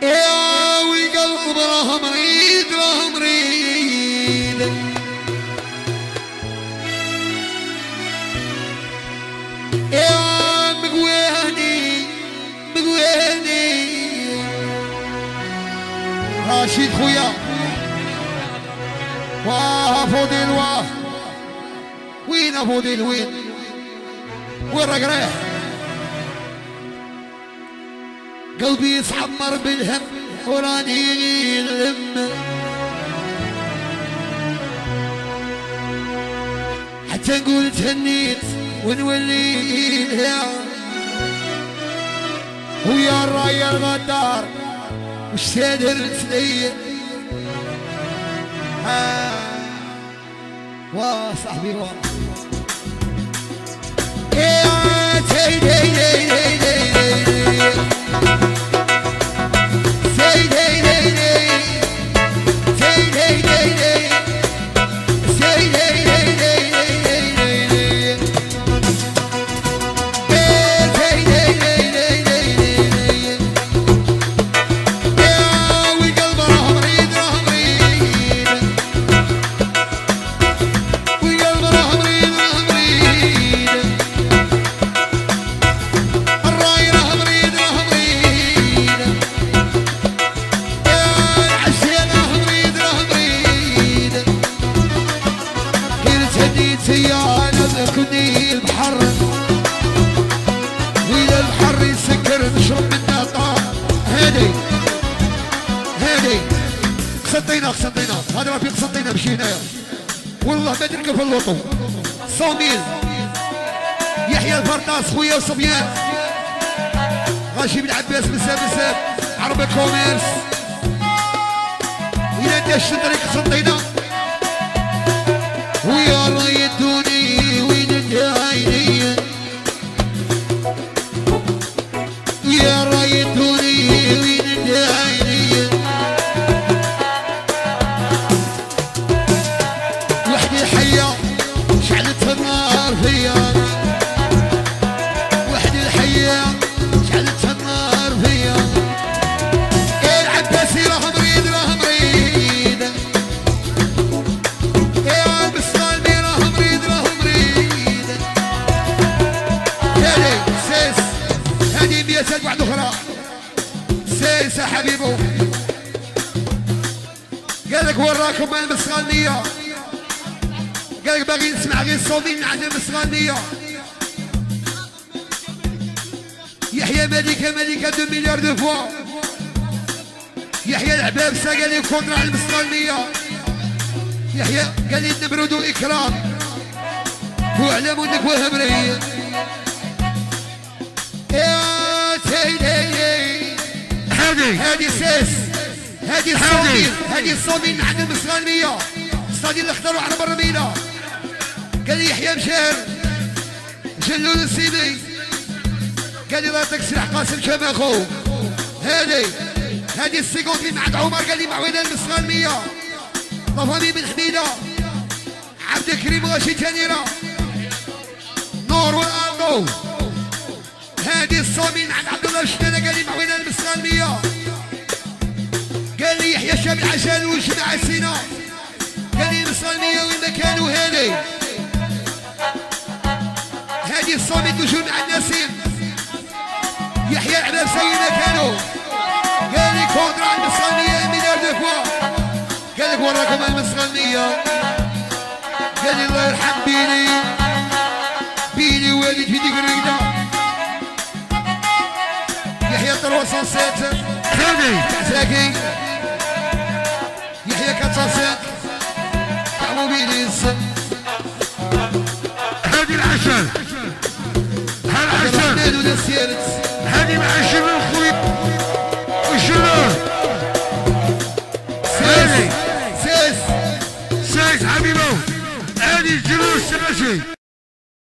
يا والقلب راه مريض راه مريض. يا مقواني مقواني راشد خويا واه فوديل واه وين فوديل وين راك رايح؟ قلبي يتعمر بالهم وراني الهم حتى نقول تهنيت ونولي لها ويا الراية الغدار وش تدرت لي واه صاحبي واه يا تيدي قسطينا هذا رفيق قسطينا مشينا والله ما تركب في اللوطو 100,000 يحيى الفرطاس خويا وصبيان غاشي بن عباس بزاف عربي كوميرس الى داش طريق قسطينا ويا الله يدوني وين الدايري يا الله يدوني وين الدايري شعلت النار فيا وحدي الحية شعلت النار فيا يا العباسي راه مريض راه مريض يا البسطامي راه مريض راه مريض هادي سيس هادي 100,000 واحدة أخرى سيس يا حبيبو قالك وراكم المسخانية قالك باغي نسمع غير صوتي من عند المسغانية يحيى ملكة 2 مليار دو فوا يحيى العبابسة قال لي كونترا على المسغانية يحيى قال لي النمرود والإكرام وعلام ونكوه مريض يا سيدي هادي سيس هادي الصومين من عند المسغانية الصادي اللي اختاروا على بر مينا قال لي يحيى مشار جلو نسيبي قال لي لا تكسر قاسم كما اخو هادي السيكونت اللي مع عمر قال لي معوينا المسغال 100 طفامي بن حميده عبد الكريم غاشي تانيرا نور والارضو هادي الصومين عند عبد الله الشتانه قال لي معوينا المسغال 100 قال لي يحيى الشاب العشان وجماعه السينا قال لي المسغال 100 وين مكانو هادي الصومي تجون مع النسيم يحيى العباب سيدنا كانوا قال لي كونترا على المسغال 100 مليار دو فوا قال لك وراكم المسغال 100 قال لي الله يرحم بيني والد في ديك الرقده يحيى 307 زكي يحيى 405 تعمو بيني السن هادي العشر هالعشر هادي العشر